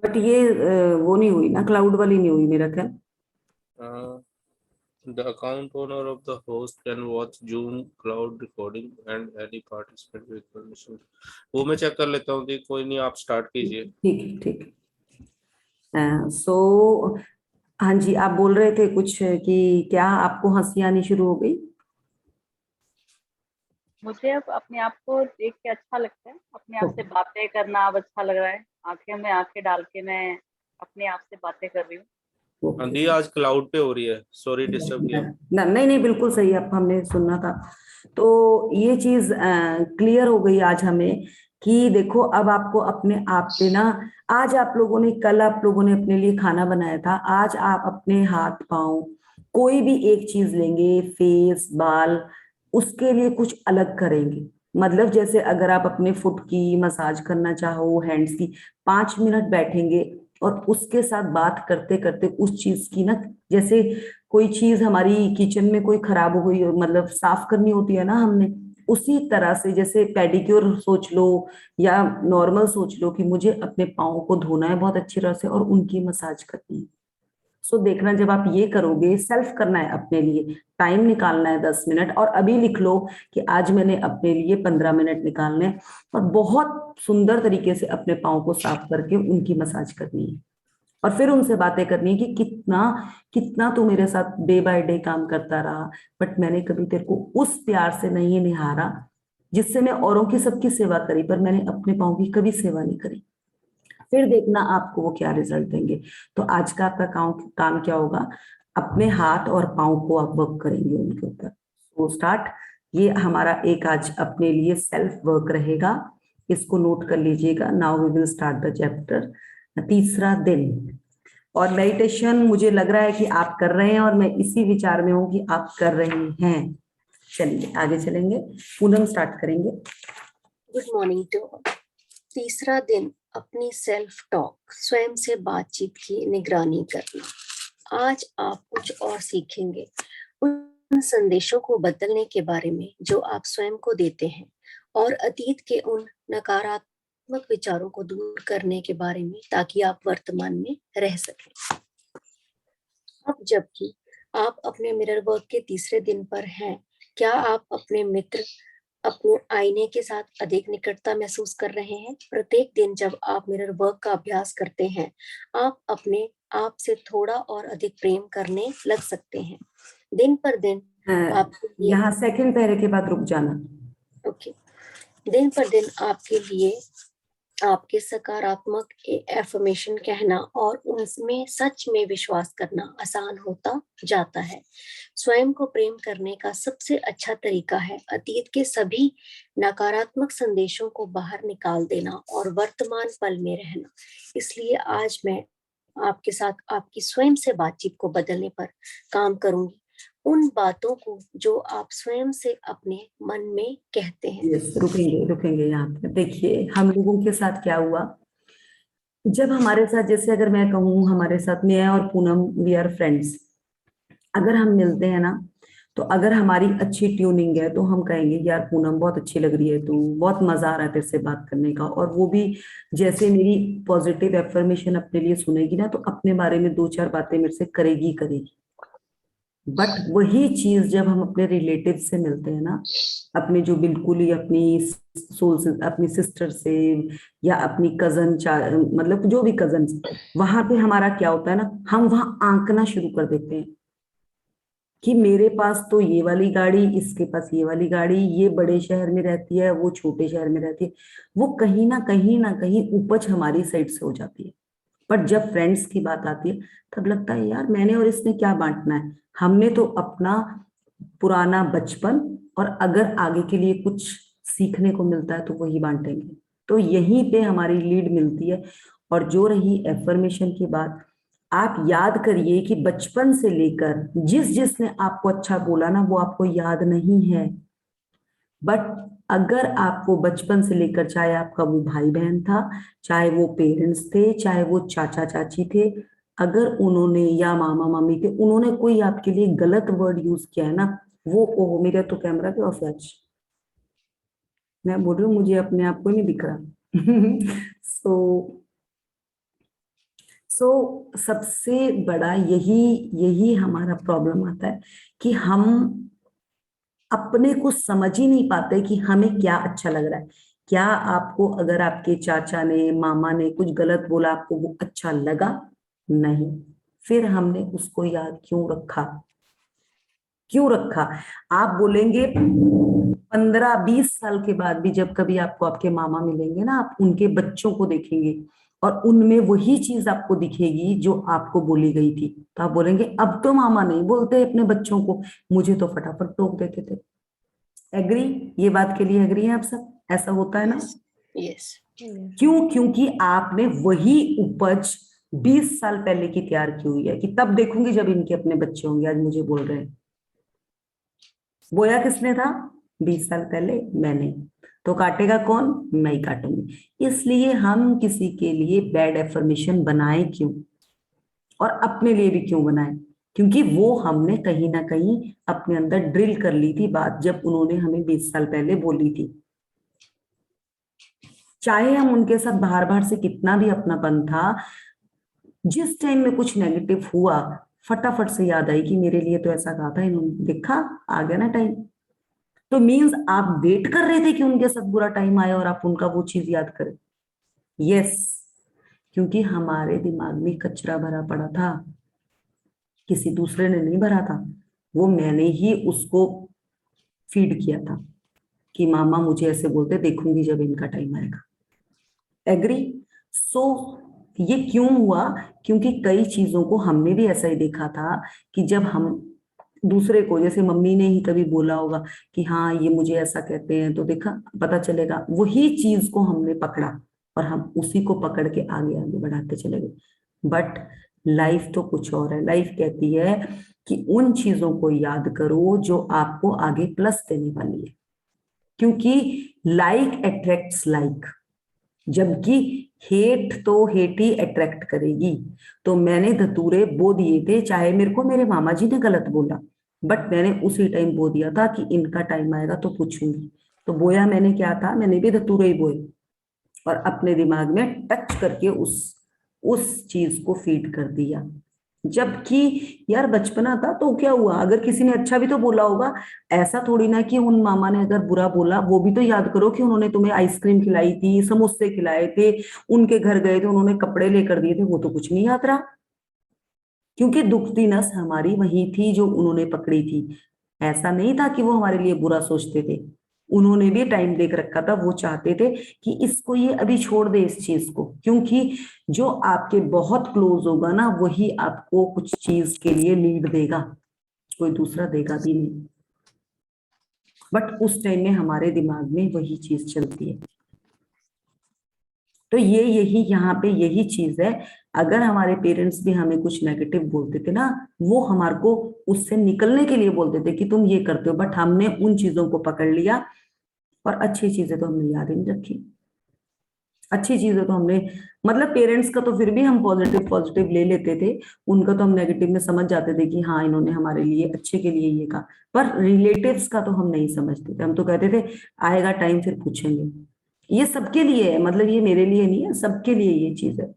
But ये वो नहीं हुई ना, क्लाउड वाली नहीं हुई मेरा ख्याल। The account owner of the host can watch Zoom cloud recording and any participant with permission। वो मैं चेक कर लेता हूँ। कोई नहीं, आप स्टार्ट कीजिए। ठीक है ठीक है। सो हाँ जी, आप बोल रहे थे कुछ कि क्या आपको हंसी आनी शुरू हो गई? मुझे अब अपने आप को देख के अच्छा लगता है, अपने आप से बातें करना अब अच्छा लग रहा है। आंखें में आंखें डाल के मैं अपने आप से बातें कर रही हूँ। आंधी आज क्लाउड पे हो रही है, सॉरी डिस्टर्ब किया। नहीं नहीं, बिल्कुल सही, आप हमने सुनना था। तो ये चीज क्लियर हो गई आज हमें कि देखो, अब आपको अपने आप पे ना, आज आप लोगों ने, कल आप लोगों ने अपने लिए खाना बनाया था, आज आप अपने हाथ पांव कोई भी एक चीज लेंगे, फेस बाल, उसके लिए कुछ अलग करेंगे। मतलब जैसे अगर आप अपने फुट की मसाज करना चाहो, हैंड्स की, 5 मिनट बैठेंगे और उसके साथ बात करते करते उस चीज की ना, जैसे कोई चीज हमारी किचन में कोई खराब हो गई, मतलब साफ करनी होती है ना हमने, उसी तरह से जैसे पेडिक्योर सोच लो या नॉर्मल सोच लो कि मुझे अपने पाँव को धोना है बहुत अच्छी तरह से और उनकी मसाज करनी है। सो देखना, जब आप ये करोगे, सेल्फ करना है अपने लिए, टाइम निकालना है 10 मिनट, और अभी लिख लो कि आज मैंने अपने लिए 15 मिनट निकालने हैं और बहुत सुंदर तरीके से अपने पाँव को साफ करके उनकी मसाज करनी है। और फिर उनसे बातें करनी है कि कितना कितना तू मेरे साथ डे बाय डे काम करता रहा, बट मैंने कभी तेरे को उस प्यार से नहीं निहारा जिससे मैं औरों की सबकी सेवा करी, पर मैंने अपने पाँव की कभी सेवा नहीं करी। फिर देखना आपको वो क्या रिजल्ट देंगे। तो आज का आपका काम काम क्या होगा? अपने हाथ और पाँव को आप वर्क करेंगे उनके ऊपर। तो स्टार्ट, ये हमारा एक आज अपने लिए सेल्फ वर्क रहेगा, इसको नोट कर लीजिएगा। Now we will start the chapter. तीसरा दिन, और मेडिटेशन मुझे लग रहा है कि आप कर रहे हैं और मैं इसी विचार में हूं कि आप कर रहे हैं। चलिए आगे चलेंगे, पूनम स्टार्ट करेंगे। Good morning to all. तीसरा दिन, अपनी सेल्फ टॉक, स्वयं से बातचीत की निगरानी करना। आज आप कुछ और सीखेंगे उन संदेशों को बदलने के बारे में जो आप स्वयं को देते हैं, और अतीत के उन नकारात्मक विचारों को दूर करने के बारे में, ताकि आप वर्तमान में रह सकें। अब जबकि आप अपने मिरर वर्क के तीसरे दिन पर हैं, क्या आप अपने मित्र, अपने आईने के साथ अधिक निकटता महसूस कर रहे हैं? प्रत्येक दिन जब आप मिरर वर्क का अभ्यास करते हैं, आप अपने आप से थोड़ा और अधिक प्रेम करने लग सकते हैं। दिन पर दिन आपके लिए, यहाँ सेकंड पैरे के बाद रुक जाना। ओके। दिन पर दिन आपके लिए आपके सकारात्मक एफर्मेशन कहना और उनमें सच में विश्वास करना आसान होता जाता है। स्वयं को प्रेम करने का सबसे अच्छा तरीका है अतीत के सभी नकारात्मक संदेशों को बाहर निकाल देना और वर्तमान पल में रहना। इसलिए आज मैं आपके साथ आपकी स्वयं से बातचीत को बदलने पर काम करूंगी, उन बातों को जो आप स्वयं से अपने मन में कहते हैं। रुकेंगे यहाँ पे। देखिए हम लोगों के साथ क्या हुआ, जब हमारे साथ, जैसे अगर मैं कहूँ हमारे साथ, मैं और पूनम वी आर फ्रेंड्स, अगर हम मिलते हैं ना, तो अगर हमारी अच्छी ट्यूनिंग है तो हम कहेंगे यार पूनम बहुत अच्छी लग रही है तू, बहुत मजा आ रहा है तेरे से बात करने का, और वो भी जैसे मेरी पॉजिटिव एफर्मेशन अपने लिए सुनेगी ना, तो अपने बारे में 2-4 बातें मेरे से करेगी करेगी। बट वही चीज जब हम अपने रिलेटिव से मिलते हैं ना, अपने जो बिल्कुल ही अपनी सोल से, अपनी सिस्टर से या अपनी कजन, मतलब जो भी कजन, वहां पे हमारा क्या होता है ना, हम वहां आंकना शुरू कर देते हैं कि मेरे पास तो ये वाली गाड़ी, इसके पास ये वाली गाड़ी, ये बड़े शहर में रहती है, वो छोटे शहर में रहती है। वो कहीं ना कहीं उपज हमारी साइड से हो जाती है। पर जब फ्रेंड्स की बात आती है, तब लगता है यार मैंने और इसने क्या बांटना है, हमने तो अपना पुराना बचपन, और अगर आगे के लिए कुछ सीखने को मिलता है तो वही बांटेंगे। तो यहीं पे हमारी लीड मिलती है। और जो रही एफर्मेशन की बात, आप याद करिए कि बचपन से लेकर जिस जिसने आपको अच्छा बोला ना, वो आपको याद नहीं है, बट अगर आपको बचपन से लेकर, चाहे आपका वो भाई बहन था, चाहे वो पेरेंट्स थे, चाहे वो चाचा चाची थे, अगर उन्होंने, या मामा मामी थे, उन्होंने कोई आपके लिए गलत वर्ड यूज किया है ना, वो, ओहो मेरा तो कैमरा भी ऑफ है आज, मैं बोल रही हूँ मुझे अपने आप को नहीं दिख रहा। सो सबसे बड़ा यही हमारा प्रॉब्लम आता है कि हम अपने को समझ ही नहीं पाते कि हमें क्या अच्छा लग रहा है। क्या आपको अगर आपके चाचा ने मामा ने कुछ गलत बोला आपको वो अच्छा लगा? नहीं। फिर हमने उसको याद क्यों रखा? आप बोलेंगे 15-20 साल के बाद भी जब कभी आपको आपके मामा मिलेंगे ना, आप उनके बच्चों को देखेंगे और उनमें वही चीज आपको दिखेगी जो आपको बोली गई थी, तो आप बोलेंगे अब तो मामा नहीं बोलते अपने बच्चों को, मुझे तो फटाफट टोक देते थे। एग्री? ये बात के लिए एग्री है आप सब? ऐसा होता है ना? यस। क्यों? क्योंकि आपने वही उपज 20 साल पहले की तैयार की हुई है कि तब देखूंगी जब इनके अपने बच्चे होंगे, आज मुझे बोल रहे हैं। बोया किसने था 20 साल पहले? मैंने। तो काटेगा कौन? मैं ही काटूंगी। इसलिए हम किसी के लिए बैड एफर्मेशन बनाएं क्यों, और अपने लिए भी क्यों बनाएं? क्योंकि वो हमने कहीं ना कहीं अपने अंदर ड्रिल कर ली थी बात, जब उन्होंने हमें 20 साल पहले बोली थी। चाहे हम उनके साथ बाहर बाहर से कितना भी अपनापन था, जिस टाइम में कुछ नेगेटिव हुआ फटाफट से याद आई कि मेरे लिए तो ऐसा कहा था इन्होंने, देखा आ गया ना टाइम। तो मीन्स आप वेट कर रहे थे कि उनके साथ बुरा टाइम आए और आप उनका वो चीज याद करें। यस, क्योंकि हमारे दिमाग में कचरा भरा पड़ा था, किसी दूसरे ने नहीं भरा था, वो मैंने ही उसको फीड किया था कि मामा मुझे ऐसे बोलते, देखूंगी जब इनका टाइम आएगा। एग्री? सो ये क्यों हुआ? क्योंकि कई चीजों को हमने भी ऐसा ही देखा था कि जब हम दूसरे को, जैसे मम्मी ने ही कभी बोला होगा कि हाँ ये मुझे ऐसा कहते हैं, तो देखा पता चलेगा, वही चीज को हमने पकड़ा और हम उसी को पकड़ के आगे आगे बढ़ाते चले गए। बट लाइफ तो कुछ और है। लाइफ कहती है कि उन चीजों को याद करो जो आपको आगे प्लस देने वाली है, क्योंकि लाइक अट्रैक्ट्स लाइक, जबकि हेट तो हेट ही अट्रैक्ट करेगी। तो मैंने धतूरे बो दिए थे, चाहे मेरे को मेरे मामा जी ने गलत बोला, बट मैंने उसी टाइम बो दिया था कि इनका टाइम आएगा तो पूछूंगी। तो बोया मैंने क्या था, मैंने भी धतूरे ही बोए और अपने दिमाग में टच करके उस चीज को फीड कर दिया। जबकि यार बचपना था तो क्या हुआ, अगर किसी ने अच्छा भी तो बोला होगा। ऐसा थोड़ी ना कि उन मामा ने अगर बुरा बोला, वो भी तो याद करो कि उन्होंने तुम्हें आइसक्रीम खिलाई थी, समोसे खिलाए थे, उनके घर गए थे, उन्होंने कपड़े लेकर दिए थे, वो तो कुछ नहीं याद रहा, क्योंकि दुखती नस हमारी वही थी जो उन्होंने पकड़ी थी। ऐसा नहीं था कि वो हमारे लिए बुरा सोचते थे, उन्होंने भी टाइम देख रखा था, वो चाहते थे कि इसको ये अभी छोड़ दे इस चीज को, क्योंकि जो आपके बहुत क्लोज होगा ना वही आपको कुछ चीज के लिए लीड देगा, कोई दूसरा देगा भी नहीं। बट उस टाइम में हमारे दिमाग में वही चीज चलती है। तो ये यही यहाँ पे यही चीज है। अगर हमारे पेरेंट्स भी हमें कुछ नेगेटिव बोलते थे ना, वो हमारे को उससे निकलने के लिए बोलते थे कि तुम ये करते हो, बट हमने उन चीजों को पकड़ लिया और अच्छी चीजें तो हमने याद ही नहीं रखी। अच्छी चीजें तो हमने, मतलब पेरेंट्स का तो फिर भी हम पॉजिटिव पॉजिटिव ले लेते थे, उनका तो हम नेगेटिव में समझ जाते थे कि हाँ इन्होंने हमारे लिए अच्छे के लिए ये कहा। पर रिलेटिव्स का तो हम नहीं समझते थे, हम तो कहते थे आएगा टाइम फिर पूछेंगे। ये सबके लिए है, मतलब ये मेरे लिए नहीं है, सबके लिए ये चीज है।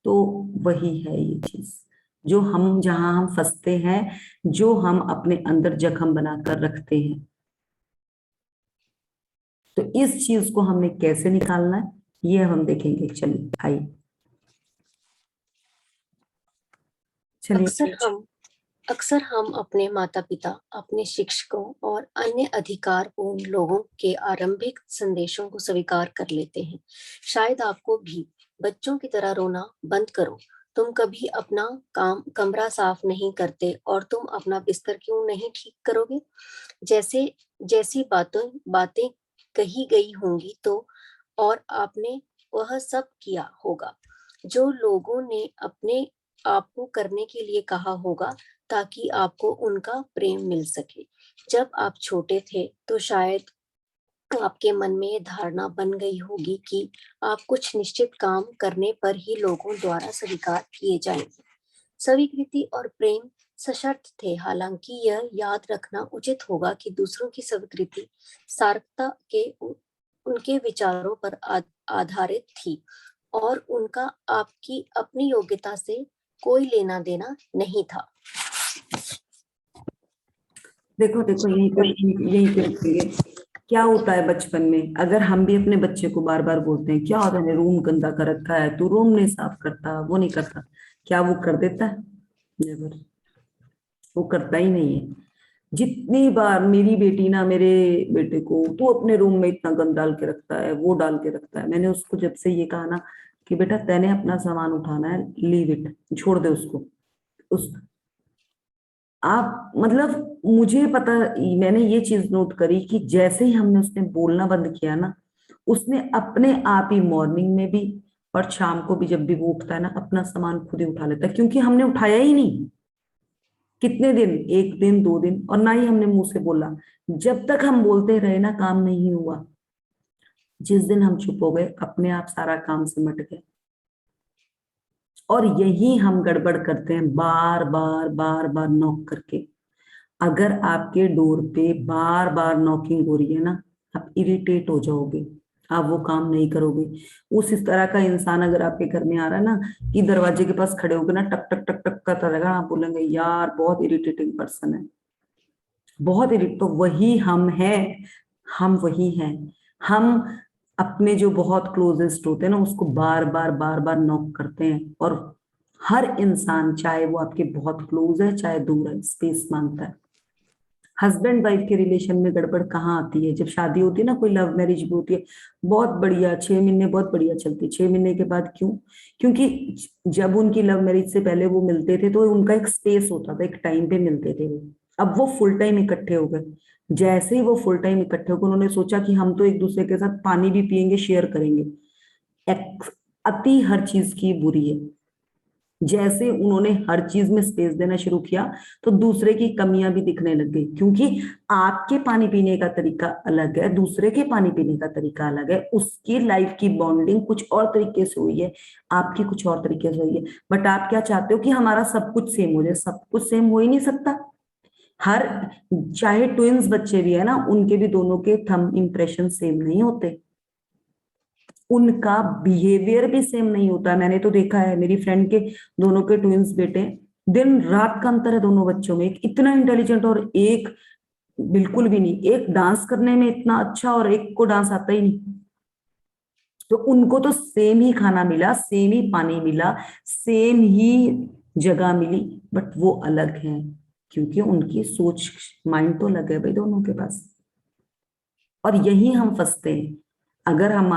तो वही है ये चीज जो हम, जहां हम फंसते हैं, जो हम अपने अंदर जख्म बनाकर रखते हैं। तो इस चीज को हमने कैसे निकालना है ये हम देखेंगे। चलिए आइए, चलिए। अक्सर हम अपने माता पिता, अपने शिक्षकों और अन्य अधिकारपूर्ण लोगों के आरंभिक संदेशों को स्वीकार कर लेते हैं। शायद आपको भी बच्चों की तरह रोना बंद करो, तुम कभी अपना कमरा साफ नहीं करते और तुम अपना बिस्तर क्यों नहीं ठीक करोगे जैसी बातें कही गई होंगी, तो और आपने वह सब किया होगा जो लोगों ने अपने आपको करने के लिए कहा होगा ताकि आपको उनका प्रेम मिल सके। जब आप छोटे थे तो शायद आपके मन में ये धारणा बन गई होगी कि आप कुछ निश्चित काम करने पर ही लोगों द्वारा स्वीकार किए जाएंगे। स्वीकृति और प्रेम सशर्त थे। हालांकि यह याद रखना उचित होगा कि दूसरों की स्वीकृति सार्थकता के उनके विचारों पर आधारित थी और उनका आपकी अपनी योग्यता से कोई लेना देना नहीं था। देखो देखो यहीं पे रुकेंगे। क्या होता है बचपन में, अगर हम भी अपने बच्चे को बार बार बोलते हैं क्या होता है, रूम गंदा कर रखा है, तू रूम नहीं साफ करता, वो नहीं करता, क्या वो कर देता है? नेवर, वो करता ही नहीं है। जितनी बार मेरी बेटी ना मेरे बेटे को, तू अपने रूम में इतना गंद डाल के रखता है, वो डाल के रखता है, मैंने उसको जब से ये कहा ना कि बेटा तैने अपना सामान उठाना है, लीव इट, छोड़ दे उसको। उस आप मतलब मुझे पता, मैंने ये चीज नोट करी कि जैसे ही हमने उसने बोलना बंद किया ना, उसने अपने आप ही मॉर्निंग में भी और शाम को भी जब भी वो उठता है ना, अपना सामान खुद ही उठा लेता है, क्योंकि हमने उठाया ही नहीं। कितने दिन, एक दिन, 2 दिन, और ना ही हमने मुंह से बोला। जब तक हम बोलते रहे ना, काम नहीं हुआ। जिस दिन हम चुप हो गए, अपने आप सारा काम सिमट गया। और यही हम गड़बड़ करते हैं, बार बार बार बार नॉक करके। अगर आपके डोर पे बार बार नॉकिंग हो रही है ना, आप इरिटेट हो जाओगे, आप वो काम नहीं करोगे। इस तरह का इंसान अगर आपके घर में आ रहा है ना, कि दरवाजे के पास खड़े होगे ना, टक टक टक टक करता रहेगा, आप बोलेंगे यार बहुत इरिटेटिंग पर्सन है, बहुत इरिटेट। तो वही हम हैं, हम वही हैं। हम अपने जो बहुत क्लोजेस्ट होते हैं ना, उसको बार बार बार बार नॉक करते हैं। और हर इंसान, चाहे वो आपके बहुत क्लोज है चाहे दूर है, स्पेस मांगता है। हस्बैंड वाइफ के रिलेशन में गड़बड़ कहाँ आती है? जब शादी होती है ना, कोई लव मैरिज भी होती है, बहुत बढ़िया 6 महीने बहुत बढ़िया चलती है, 6 महीने के बाद क्यों? क्योंकि जब उनकी लव मैरिज से पहले वो मिलते थे तो उनका एक स्पेस होता था, एक टाइम पे मिलते थे वो। अब वो फुल टाइम इकट्ठे हो गए। जैसे ही वो फुल टाइम इकट्ठे हो गए, उन्होंने सोचा कि हम तो एक दूसरे के साथ पानी भी पियेंगे, शेयर करेंगे। अति हर चीज की बुरी है। जैसे उन्होंने हर चीज में स्पेस देना शुरू किया, तो दूसरे की कमियां भी दिखने लग गई। क्योंकि आपके पानी पीने का तरीका अलग है, दूसरे के पानी पीने का तरीका अलग है, उसकी लाइफ की बॉन्डिंग कुछ और तरीके से हुई है, आपकी कुछ और तरीके से हुई है। बट आप क्या चाहते हो कि हमारा सब कुछ सेम हो जाए? सब कुछ सेम हो ही नहीं सकता। हर, चाहे ट्विंस बच्चे भी है ना, उनके भी दोनों के थंब इंप्रेशन सेम नहीं होते, उनका बिहेवियर भी सेम नहीं होता। मैंने तो देखा है, मेरी फ्रेंड के दोनों के ट्विंस बेटे, दिन रात का अंतर है दोनों बच्चों में। एक इतना इंटेलिजेंट और एक बिल्कुल भी नहीं। एक डांस करने में इतना अच्छा और एक को डांस आता ही नहीं। तो उनको तो सेम ही खाना मिला, सेम ही पानी मिला, सेम ही जगह मिली, बट वो अलग हैं, क्योंकि उनकी सोच, माइंड तो अलग है भाई दोनों के पास। और यही हम फंसते हैं। अगर हम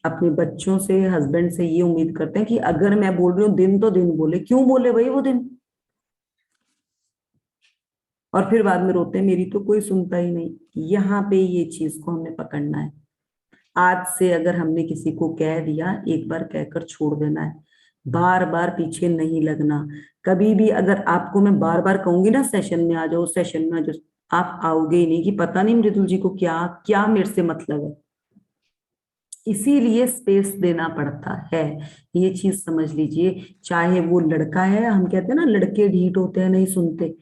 अपने बच्चों से, हस्बैंड से ये उम्मीद करते हैं कि अगर मैं बोल रही हूँ दिन तो दिन बोले, क्यों बोले भाई वो दिन? और फिर बाद में रोते हैं मेरी तो कोई सुनता ही नहीं। यहाँ पे ये चीज को हमें पकड़ना है। आज से अगर हमने किसी को कह दिया, एक बार कहकर छोड़ देना है, बार बार पीछे नहीं लगना। कभी भी अगर आपको मैं बार बार कहूंगी ना सेशन में आ जाओ, सेशन में आ जाओ, आप आओगे ही नहीं, कि पता नहीं मृदुल जी को क्या क्या मेरे से मतलब है। इसीलिए स्पेस देना पड़ता है, ये चीज समझ लीजिए। चाहे वो लड़का है, हम कहते हैं ना लड़के ढीठ होते हैं, नहीं सुनते,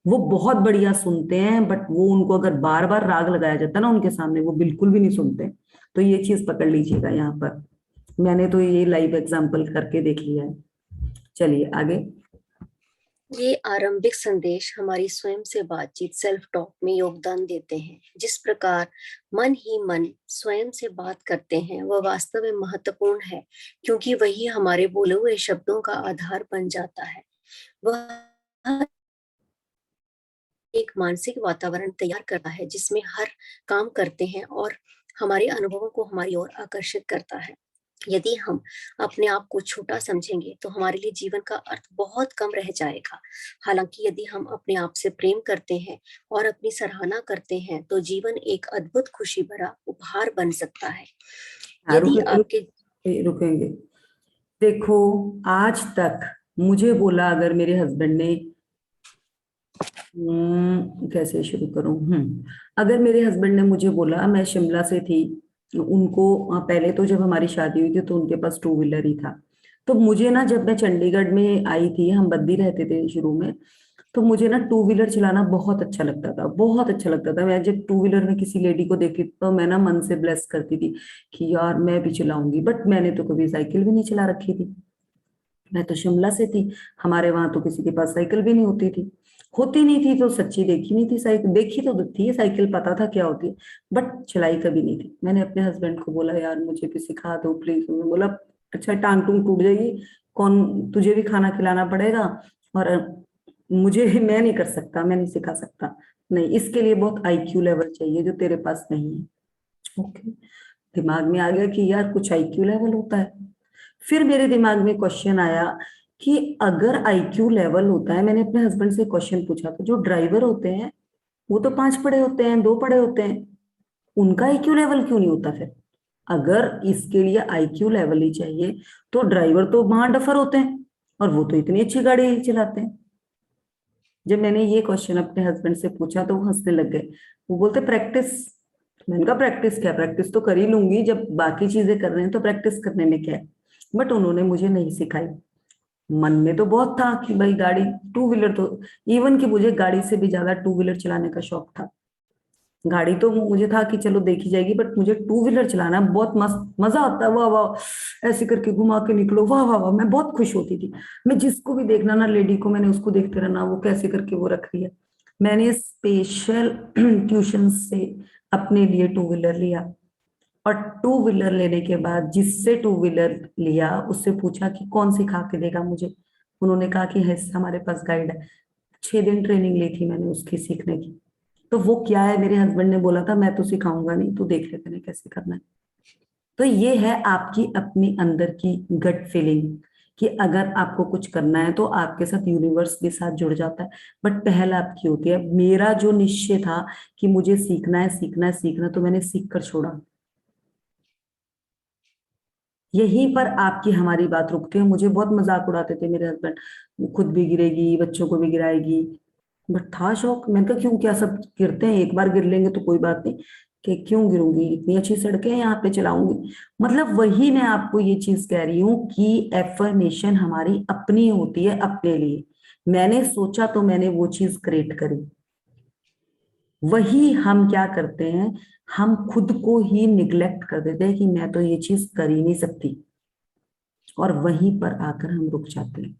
वो बहुत बढ़िया सुनते हैं, बट वो उनको अगर बार बार राग लगाया जाता है ना उनके सामने, वो बिल्कुल भी नहीं सुनते। तो ये चीज पकड़ लीजिएगा यहाँ पर। मैंने तो ये लाइव एग्जांपल करके देख लिया है। चलिए आगे। ये आरंभिक संदेश हमारी स्वयं से बातचीत, सेल्फ टॉक में योगदान देते हैं। जिस प्रकार मन ही मन स्वयं से बात करते हैं, वह वास्तव में महत्वपूर्ण है, क्योंकि वही हमारे बोले हुए शब्दों का आधार बन जाता है। वह एक मानसिक वातावरण तैयार करता है जिसमें हर काम करते हैं और हमारे अनुभवों को हमारी ओर आकर्षित करता है। यदि हम अपने आप को छोटा समझेंगे तो हमारे लिए जीवन का अर्थ बहुत कम रह जाएगा। हालांकि यदि हम अपने आप से प्रेम करते हैं और अपनी सराहना करते हैं तो जीवन एक अद्भुत खुशी भरा उपहार बन सकता है। यदि आपके रुकेंगे। देखो, आज तक मुझे बोला, अगर मेरे हस्बैंड ने कैसे शुरू करूं, अगर मेरे हस्बैंड ने मुझे बोला, मैं शिमला से थी, उनको पहले तो जब हमारी शादी हुई थी तो उनके पास 2 व्हीलर ही था। तो मुझे ना, जब मैं चंडीगढ़ में आई थी, हम बद्दी रहते थे शुरू में, तो मुझे ना टू व्हीलर चलाना बहुत अच्छा लगता था, बहुत अच्छा लगता था। मैं जब टू व्हीलर में किसी लेडी को देखती तो मैं ना मन से ब्लेस करती थी कि यार मैं भी चलाऊंगी। बट मैंने तो कभी साइकिल भी नहीं चला रखी थी। मैं तो शिमला से थी, हमारे वहां तो किसी के पास साइकिल भी नहीं होती थी। होती नहीं थी तो सच्ची देखी नहीं थी साइकिल, देखी तो थी साइकिल, पता था क्या होती है, बट चलाई कभी नहीं थी। मैंने अपने हस्बैंड को बोला यार मुझे भी सिखा दो प्लीज। उन्होंने बोला अच्छा टांग टूंग टूट जाएगी, कौन तुझे भी खाना खिलाना पड़ेगा, और मुझे मैं नहीं कर सकता, मैं नहीं सिखा सकता। नहीं, इसके लिए बहुत आईक्यू लेवल चाहिए जो तेरे पास नहीं है। ओके, दिमाग में आ गया कि यार कुछ आईक्यू लेवल होता है। फिर मेरे दिमाग में क्वेश्चन आया कि अगर आईक्यू लेवल होता है, मैंने अपने हस्बैंड से क्वेश्चन पूछा तो जो ड्राइवर होते हैं वो तो 5 पढ़े होते हैं, 2 पढ़े होते हैं, उनका आईक्यू लेवल क्यों नहीं होता फिर? अगर इसके लिए आईक्यू लेवल ही चाहिए तो ड्राइवर तो वहां डफर होते हैं, और वो तो इतनी अच्छी गाड़ी चलाते हैं। जब मैंने ये क्वेश्चन अपने हस्बैंड से पूछा तो वो हंसने लग गए। वो बोलते प्रैक्टिस। मैंने कहा प्रैक्टिस क्या, प्रैक्टिस तो कर ही लूंगी, जब बाकी चीजें कर रहे हैं तो प्रैक्टिस करने में क्या है। बट उन्होंने मुझे नहीं सिखाई। मन में तो बहुत था कि भाई गाड़ी, टू व्हीलर तो, इवन कि मुझे गाड़ी से भी ज्यादा टू व्हीलर चलाने का शौक था। गाड़ी तो मुझे था कि चलो देखी जाएगी, बट मुझे टू व्हीलर चलाना बहुत मस्त मजा आता है। वाह वाह, ऐसे करके घुमा के निकलो, वाह वाह वाह, मैं बहुत खुश होती थी। मैं जिसको भी देखना ना, लेडी को, मैंने उसको देखते रहना वो कैसे करके वो रख रही है। मैंने स्पेशल ट्यूशन से अपने लिए टू व्हीलर लिया, और टू व्हीलर लेने के बाद जिससे टू व्हीलर लिया उससे पूछा कि कौन सिखा के देगा मुझे। उन्होंने कहा कि है हमारे पास गाइड है। 6 दिन ट्रेनिंग ली थी मैंने उसकी सीखने की। तो वो क्या है, मेरे हस्बैंड ने बोला था मैं तो सिखाऊंगा नहीं, तू देख ले तूने कैसे करना है। तो ये है आपकी अपनी अंदर की गट फीलिंग कि अगर आपको कुछ करना है तो आपके साथ यूनिवर्स भी साथ जुड़ जाता है। बट पहल आपकी होती है। मेरा जो निश्चय था कि मुझे सीखना है सीखना है सीखना, तो मैंने सीख कर छोड़ा। यहीं पर आपकी हमारी बात रुकती है। मुझे बहुत मजाक उड़ाते थे मेरे हस्बैंड, खुद भी गिरेगी बच्चों को भी गिराएगी। बट था शौक। मैंने कहा क्यों, क्या सब गिरते हैं, एक बार गिर लेंगे तो कोई बात नहीं, कि क्यों गिरूंगी, इतनी अच्छी सड़कें हैं यहाँ पे चलाऊंगी। मतलब वही मैं आपको ये चीज कह रही हूँ कि एफर्मेशन हमारी अपनी होती है, अपने लिए। मैंने सोचा तो मैंने वो चीज क्रिएट करी। वही हम क्या करते हैं, हम खुद को ही निग्लेक्ट कर देते हैं कि मैं तो ये चीज कर ही नहीं सकती, और वहीं पर आकर हम रुक जाते हैं।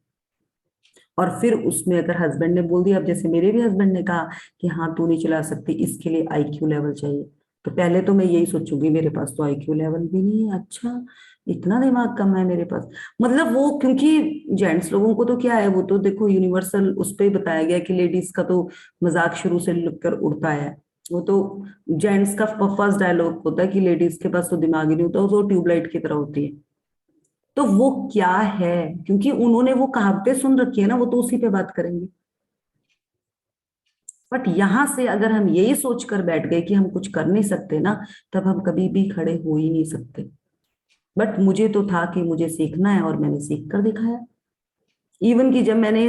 और फिर उसमें अगर हस्बैंड ने बोल दिया, अब जैसे मेरे भी हस्बैंड ने कहा कि हाँ तू नहीं चला सकती, इसके लिए आईक्यू लेवल चाहिए, तो पहले तो मैं यही सोचूंगी मेरे पास तो आईक्यू लेवल भी नहीं है, अच्छा इतना दिमाग कम है मेरे पास। मतलब वो, क्योंकि जेंट्स लोगों को तो क्या है, वो तो देखो यूनिवर्सल उस पर ही बताया गया कि लेडीज का तो मजाक शुरू से लेकर उड़ता है। वो तो जेंट्स का फर्स्ट डायलॉग होता है कि लेडीज के पास तो दिमाग ही नहीं होता, वो तो ट्यूबलाइट की तरह होती है। तो वो क्या है, क्योंकि उन्होंने वो कहावतें सुन रखी है ना, वो तो उसी पे बात करेंगे। बट यहां से अगर हम यही सोच कर बैठ गए कि हम कुछ कर नहीं सकते ना, तब हम कभी भी खड़े हो ही नहीं सकते। बट मुझे तो था कि मुझे सीखना है, और मैंने सीख कर दिखाया। इवन कि जब मैंने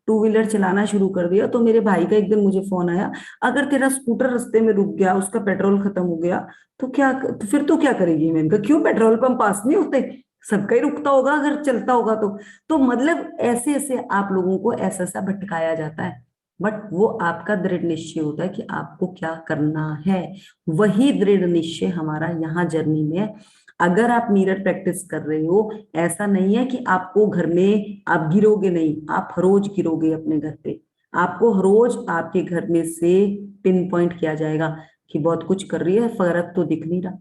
टू व्हीलर चलाना शुरू कर दिया तो मेरे भाई का एक दिन मुझे फोन आया, अगर तेरा स्कूटर रास्ते में रुक गया, उसका पेट्रोल खत्म हो गया तो क्या, तो फिर तो क्या करेगी? मैंने कहा क्यों, पेट्रोल पंप पास नहीं होते, सबका ही रुकता होगा अगर चलता होगा तो मतलब ऐसे ऐसे आप लोगों को ऐसा ऐसा भटकाया जाता है। बट वो आपका दृढ़ निश्चय होता है कि आपको क्या करना है। वही दृढ़ निश्चय हमारा यहाँ जर्नी में है। अगर आप मिरर प्रैक्टिस कर रहे हो, ऐसा नहीं है कि आपको घर में आप गिरोगे नहीं, आप हर रोज गिरोगे अपने घर पे। आपको हर रोज आपके घर में से पिन पॉइंट किया जाएगा कि बहुत कुछ कर रही है, फर्क तो दिख नहीं रहा।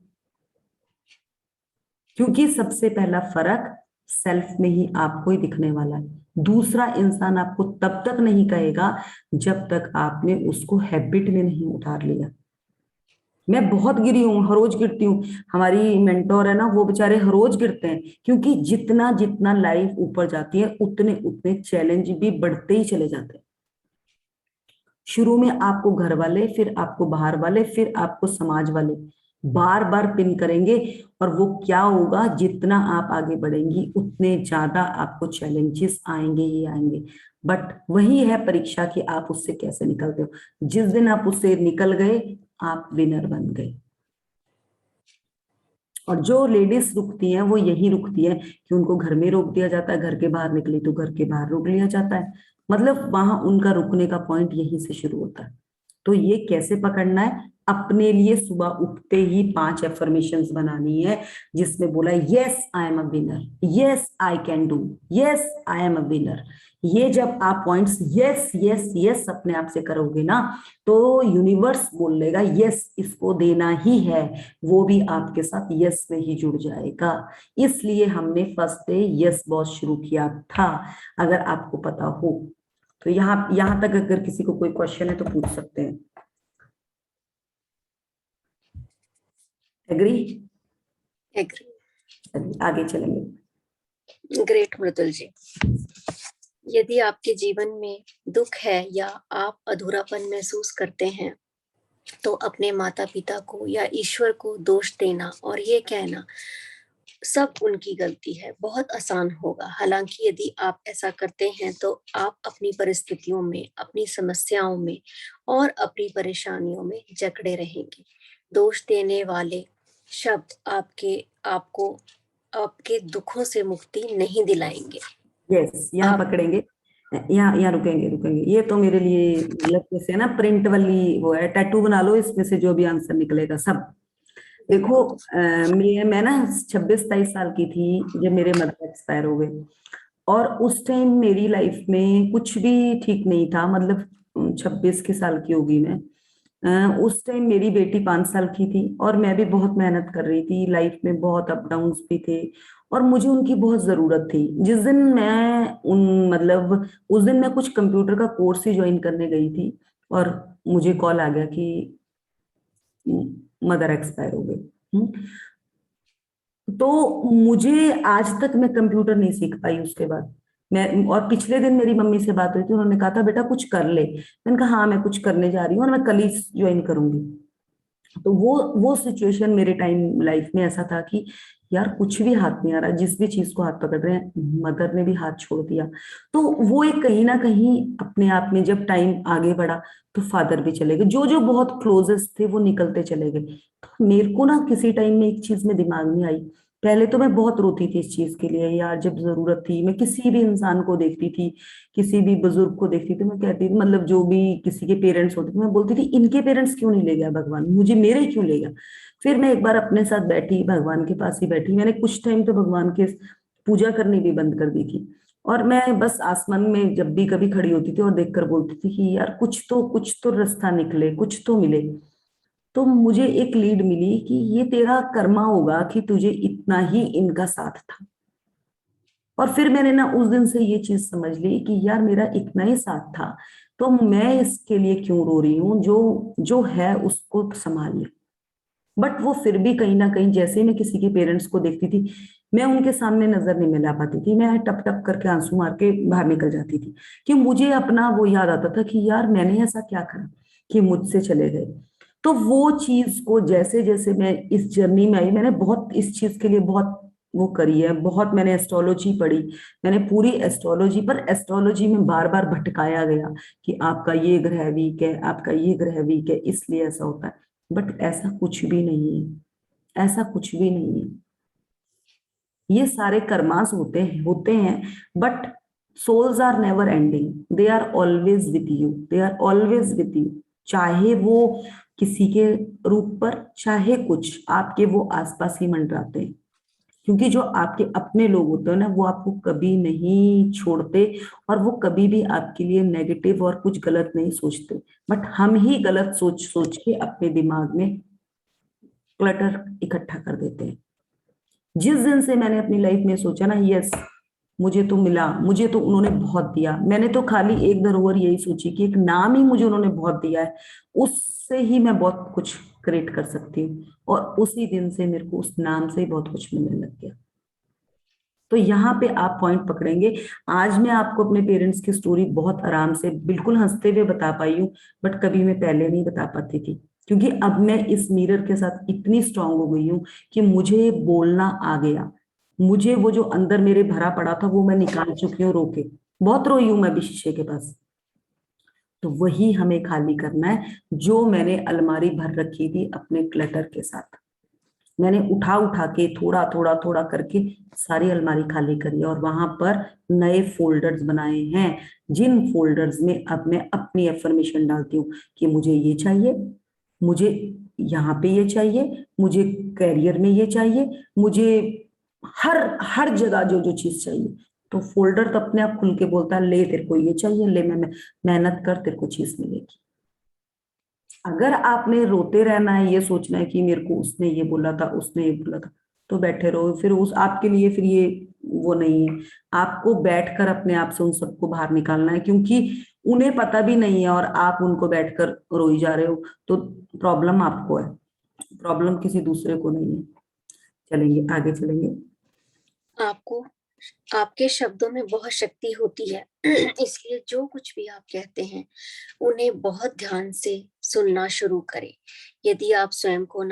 क्योंकि सबसे पहला फर्क सेल्फ में ही आपको ही दिखने वाला है। दूसरा इंसान आपको तब तक नहीं कहेगा जब तक आपने उसको हैबिट में नहीं उतार लिया। मैं बहुत गिरी हूँ, हर रोज गिरती हूँ। हमारी मेंटोर है ना, वो बेचारे हर रोज गिरते हैं, क्योंकि जितना जितना लाइफ ऊपर जाती है उतने उतने चैलेंज भी बढ़ते ही चले जाते हैं। शुरू में आपको घर वाले, फिर आपको बाहर वाले, फिर आपको समाज वाले बार बार पिन करेंगे, और वो क्या होगा, जितना आप आगे बढ़ेंगी उतने ज्यादा आपको चैलेंजेस आएंगे ही आएंगे। बट वही है परीक्षा कि आप उससे कैसे निकलते हो। जिस दिन आप उससे निकल गए, आप विनर बन गए। और जो लेडीज रुकती हैं वो यही रुकती है कि उनको घर में रोक दिया जाता है, घर के बाहर निकली तो घर के बाहर रोक लिया जाता है। मतलब वहां उनका रुकने का पॉइंट यहीं से शुरू होता है। तो ये कैसे पकड़ना है? अपने लिए सुबह उठते ही 5 एफर्मेशंस बनानी है, जिसमें बोला yes I am a winner, yes I can do, yes I am a winner. ये जब आप पॉइंट्स यस यस यस अपने आप से करोगे ना, तो यूनिवर्स बोल लेगा यस इसको देना ही है, वो भी आपके साथ यस में ही जुड़ जाएगा। इसलिए हमने फर्स्ट डे यस बॉस शुरू किया था, अगर आपको पता हो तो। यहाँ तक अगर किसी को कोई क्वेश्चन है तो पूछ सकते हैं। एग्री? एग्री। आगे चलेंगे। ग्रेट मृदुल जी। यदि आपके जीवन में दुख है या आप अधूरापन महसूस करते हैं, तो अपने माता पिता को या ईश्वर को दोष देना और ये कहना सब उनकी गलती है बहुत आसान होगा। हालांकि यदि आप ऐसा करते हैं तो आप अपनी परिस्थितियों में, अपनी समस्याओं में और अपनी परेशानियों में जकड़े रहेंगे। दोष देने वाले शब्द आपको आपके दुखों से मुक्ति नहीं दिलाएंगे। यस, यहाँ पकड़ेंगे, यहाँ रुकेंगे। ये तो मेरे लिए मतलब जैसे ना प्रिंट वाली वो है, टैटू बना लो, इसमें से जो भी आंसर निकलेगा सब। देखो मैं ना 26-27 साल की थी जब मेरे मदर एक्सपायर हो गए, और उस टाइम मेरी लाइफ में कुछ भी ठीक नहीं था। मतलब 26 के साल की होगी मैं। उस टाइम मेरी बेटी 5 साल की थी और मैं भी बहुत मेहनत कर रही थी, लाइफ में बहुत अप डाउन्स भी थे और मुझे उनकी बहुत जरूरत थी। जिस दिन मैं उस दिन मैं कुछ कंप्यूटर का कोर्स ही ज्वाइन करने गई थी और मुझे कॉल आ गया कि मदर एक्सपायर हो गई। तो मुझे आज तक मैं कंप्यूटर नहीं सीख पाई उसके बाद। मैं और पिछले दिन मेरी मम्मी से बात हुई थी, उन्होंने कहा था बेटा कुछ कर ले। मैंने कहा हाँ मैं कुछ करने जा रही हूँ और मैं कल ही ज्वाइन करूंगी। तो वो सिचुएशन मेरे टाइम लाइफ में ऐसा था कि यार कुछ भी हाथ नहीं आ रहा, जिस भी चीज को हाथ पकड़ रहे हैं, मदर ने भी हाथ छोड़ दिया। तो वो एक कहीं ना कहीं अपने आप में जब टाइम आगे बढ़ा तो फादर भी चले गए, जो जो बहुत क्लोजेस्ट थे वो निकलते चले गए। तो मेरे को ना किसी टाइम में एक चीज में दिमाग में आई। पहले तो मैं बहुत रोती थी इस चीज के लिए यार, जब जरूरत थी मैं किसी भी इंसान को देखती थी, किसी भी बुजुर्ग को देखती थी, मैं कहती थी मतलब जो भी किसी के पेरेंट्स होते थे, मैं बोलती थी इनके पेरेंट्स क्यों नहीं ले गया भगवान, मुझे मेरे क्यों ले गया। फिर मैं एक बार अपने साथ बैठी, भगवान के पास ही बैठी, मैंने कुछ टाइम तो भगवान के पूजा करनी भी बंद कर दी थी। और मैं बस आसमान में जब भी कभी खड़ी होती थी और देखकर बोलती थी कि यार कुछ तो रास्ता निकले, कुछ तो मिले। तो मुझे एक लीड मिली कि ये तेरा कर्मा होगा कि तुझे इतना ही इनका साथ था। और फिर मैंने ना उस दिन से ये चीज समझ ली कि यार मेरा इतना ही साथ था, तो मैं इसके लिए क्यों रो रही हूँ, जो जो है उसको संभाल ले। बट वो फिर भी कहीं ना कहीं, जैसे ही मैं किसी के पेरेंट्स को देखती थी, मैं उनके सामने नजर नहीं मिला पाती थी, मैं टप टप करके आंसू मार के बाहर निकल जाती थी कि मुझे अपना वो याद आता था कि यार मैंने ऐसा क्या करा कि मुझसे चले गए। तो वो चीज को जैसे जैसे मैं इस जर्नी में आई, मैंने बहुत इस चीज के लिए बहुत वो करी है, बहुत मैंने एस्ट्रोलॉजी पढ़ी, मैंने पूरी एस्ट्रोलॉजी, पर एस्ट्रोलॉजी में बार बार भटकाया गया कि आपका ये ग्रह वीक है, आपका ये ग्रह वीक है, इसलिए ऐसा होता है। बट ऐसा कुछ भी नहीं है, ऐसा कुछ भी नहीं है। ये सारे कर्मास होते हैं, but souls are never ending, they are always with you, they are always with you. चाहे वो किसी के रूप पर, चाहे कुछ आपके वो आसपास ही मंडराते हैं, क्योंकि जो आपके अपने लोग होते हैं ना, वो आपको कभी नहीं छोड़ते और वो कभी भी आपके लिए नेगेटिव और कुछ गलत नहीं सोचते। बट हम ही गलत सोच सोच के अपने दिमाग में क्लटर इकट्ठा कर देते हैं। जिस दिन से मैंने अपनी लाइफ में सोचा ना यस मुझे तो मिला, मुझे तो उन्होंने बहुत दिया, मैंने तो खाली एक धरोहर यही सोची कि एक नाम ही मुझे उन्होंने बहुत दिया है, उससे ही मैं बहुत कुछ क्रिएट कर सकती हूँ। और उसी दिन से मेरे को उस नाम से ही बहुत कुछ मिलने लग गया। तो यहाँ पे आप पॉइंट पकड़ेंगे। आज मैं आपको अपने पेरेंट्स की स्टोरी बहुत आराम से बिल्कुल हंसते हुए बता पाई हूँ, बट कभी मैं पहले नहीं बता पाती थी, क्योंकि अब मैं इस मिरर के साथ इतनी स्ट्रांग हो गई हूँ कि मुझे बोलना आ गया। मुझे वो जो अंदर मेरे भरा पड़ा था वो मैं निकाल चुकी हूँ, रो के बहुत रोई हूं मैं भी शीशे के पास। तो वही हमें खाली करना है जो मैंने अलमारी भर रखी थी अपने क्लटर के साथ। मैंने उठा उठा के थोड़ा थोड़ा थोड़ा करके सारी अलमारी खाली करी और वहां पर नए फोल्डर्स बनाए हैं, जिन फोल्डर्स में अब मैं अपनी एफर्मेशन डालती हूँ कि मुझे ये चाहिए, मुझे यहाँ पे ये चाहिए, मुझे करियर में ये चाहिए, मुझे हर हर जगह जो जो चीज चाहिए। तो फोल्डर तो अपने आप खुल के बोलता है, ले तेरे को ये चाहिए, ले मैं मेहनत कर, तेरे को चीज मिलेगी। अगर आपने रोते रहना है, ये सोचना है कि मेरे को उसने ये बोला था, उसने ये बोला था, तो बैठे रहो। फिर उस आपके लिए फिर ये वो नहीं है। आपको बैठकर अपने आप से उन सबको बाहर निकालना है, क्योंकि उन्हें पता भी नहीं है और आप उनको बैठकर रोई जा रहे हो, तो प्रॉब्लम आपको है, प्रॉब्लम किसी दूसरे को नहीं है। चलेंगे आगे, चलेंगे। आपको आपके शब्दों में बहुत शक्ति होती है, इसलिए जो कुछ भी आप कहते हैं उन्हें बहुत ध्यान से सुनना शुरू करें। यदि आप स्वयं को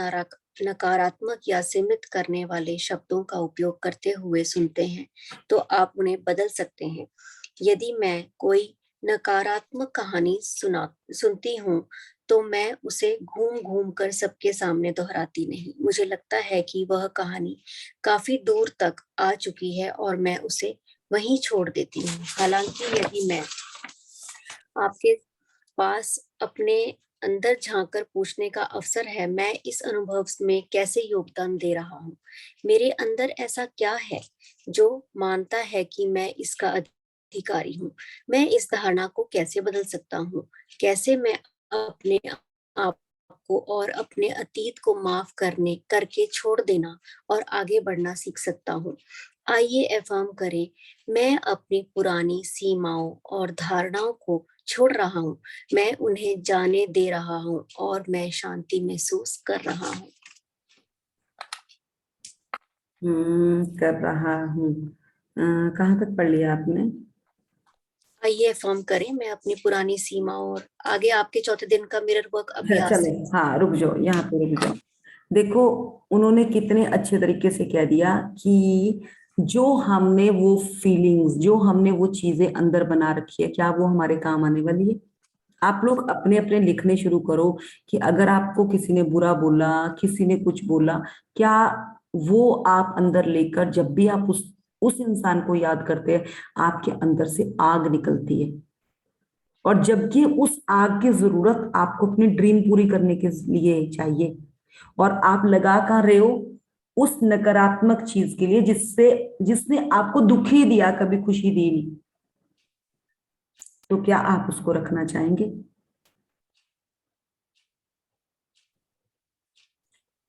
नकारात्मक या सीमित करने वाले शब्दों का उपयोग करते हुए सुनते हैं तो आप उन्हें बदल सकते हैं। यदि मैं कोई नकारात्मक कहानी सुनती हूँ तो मैं उसे घूम घूम कर सबके सामने दोहराती नहीं। मुझे लगता है कि वह कहानी काफी दूर तक आ चुकी है और मैं उसे वहीं छोड़ देती हूँ। हालांकि यदि मैं आपके पास अपने अंदर झांककर पूछने का अवसर है, मैं इस अनुभव में कैसे योगदान दे रहा हूँ, मेरे अंदर ऐसा क्या है जो मानता है कि मैं इसका अधिकारी हूँ, मैं इस धारणा को कैसे बदल सकता हूँ, कैसे मैं अपने आप को और अपने अतीत को माफ करके छोड़ देना और आगे बढ़ना सीख सकता हूँ। आइए अफर्म करें, मैं अपनी पुरानी सीमाओं और धारणाओं को छोड़ रहा हूँ, मैं उन्हें जाने दे रहा हूँ और मैं शांति महसूस कर रहा हूँ। कर रहा हूँ, कहाँ तक पढ़ लिया आपने? आइए अफर्म करें, मैं अपनी पुरानी सीमाओं और आगे आपके चौथे दिन का मिरर वर्क अभ्यास चले, है। हाँ रुक जाओ, यहाँ पे रुक जाओ। देखो, उन्होंने कितने अच्छे तरीके से कह दिया कि जो हमने वो फीलिंग्स, जो हमने वो चीजें अंदर बना रखी है, क्या वो हमारे काम आने वाली है? आप लोग अपने अपने लिखने शुरू करो कि अगर आपको किसी ने बुरा बोला, किसी ने कुछ बोला, क्या वो आप अंदर लेकर जब भी आप उस इंसान को याद करते हैं, आपके अंदर से आग निकलती है, और जबकि उस आग की जरूरत आपको अपनी ड्रीम पूरी करने के लिए चाहिए, और आप लगा कर रहे हो उस नकारात्मक चीज के लिए जिसने आपको दुख ही दिया, कभी खुशी दी नहीं। तो क्या आप उसको रखना चाहेंगे?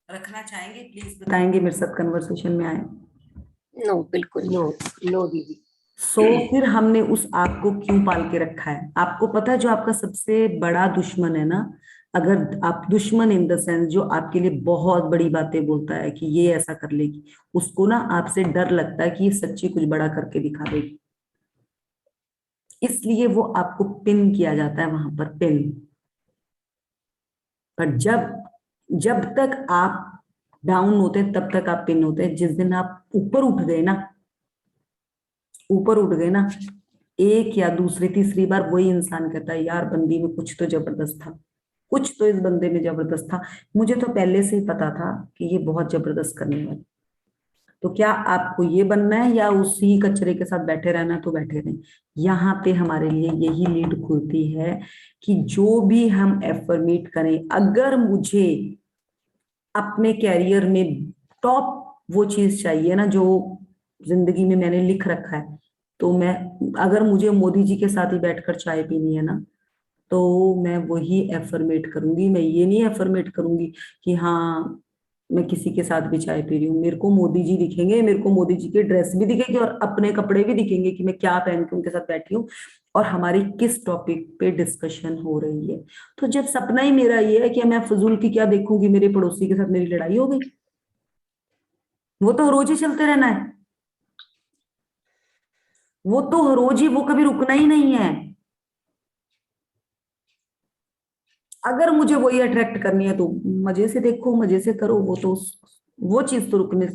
रखना चाहेंगे? प्लीज बताएंगे, मेरे साथ कन्वर्सेशन में आए। नो, बिल्कुल नो नो दीदी। फिर हमने उस आग को क्यों पाल के रखा है? आपको पता है जो आपका सबसे बड़ा दुश्मन है ना, अगर आप दुश्मन इन द सेंस जो आपके लिए बहुत बड़ी बातें बोलता है कि ये ऐसा कर लेगी, उसको ना आपसे डर लगता है कि ये सच्ची कुछ बड़ा करके दिखा देगी, इसलिए वो आपको पिन किया जाता है वहां पर, पिन। पर जब तक आप डाउन होते हैं तब तक आप पिन होते हैं। जिस दिन आप ऊपर उठ गए ना, एक या दूसरी तीसरी बार वही इंसान कहता है, यार बंदी में कुछ तो जबरदस्त था, कुछ तो इस बंदे में जबरदस्त था, मुझे तो पहले से ही पता था कि ये बहुत जबरदस्त करने वाला। तो क्या आपको ये बनना है या उसी कचरे के साथ बैठे रहना है? तो बैठे रहें। यहाँ पे हमारे लिए यही लीड खुलती है कि जो भी हम एफर्मेट करें, अगर मुझे अपने कैरियर में टॉप वो चीज चाहिए ना जो जिंदगी में मैंने लिख रखा है, तो मैं, अगर मुझे मोदी जी के साथ ही बैठकर चाय पीनी है ना, तो मैं वही एफर्मेट करूंगी। मैं ये नहीं एफर्मेट करूंगी कि हाँ मैं किसी के साथ भी चाय पी रही हूँ, मेरे को मोदी जी दिखेंगे, मेरे को मोदी जी की ड्रेस भी दिखेगी और अपने कपड़े भी दिखेंगे कि मैं क्या पहन के उनके साथ बैठी हूँ और हमारी किस टॉपिक पे डिस्कशन हो रही है। तो जब सपना ही मेरा ये है कि मैं फजूल की क्या देखूंगी, मेरे पड़ोसी के साथ मेरी लड़ाई हो गई, वो तो रोज ही चलते रहना है, वो तो रोज ही, वो कभी रुकना ही नहीं है। अगर मुझे वही अट्रैक्ट करनी है तो मजे से देखो, मजे से करो, वो चीज तो रुकने,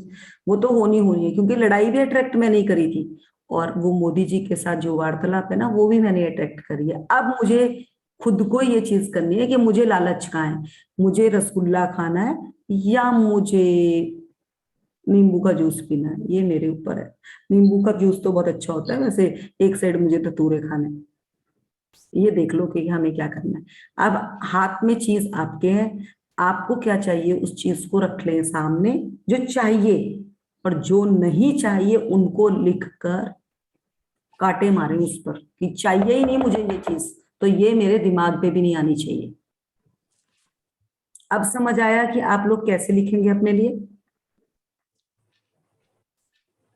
वो तो होनी है, क्योंकि लड़ाई भी अट्रैक्ट मैं नहीं करी थी और वो मोदी जी के साथ जो वार्तालाप है ना, वो भी मैंने अट्रैक्ट करी है। अब मुझे खुद को ये चीज करनी है कि मुझे लालच कहाँ है, मुझे रसगुल्ला खाना है या मुझे नींबू का जूस पीना है, ये मेरे ऊपर है। नींबू का जूस तो बहुत अच्छा होता है वैसे, एक साइड मुझे धतूरे खाने हैं। ये देख लो कि हमें क्या करना है। अब हाथ में चीज आपके है, आपको क्या चाहिए उस चीज को रख लें सामने, जो चाहिए, और जो नहीं चाहिए उनको लिख कर काटे मारे उस पर कि चाहिए ही नहीं मुझे ये चीज, तो ये मेरे दिमाग पे भी नहीं आनी चाहिए। अब समझ आया कि आप लोग कैसे लिखेंगे अपने लिए?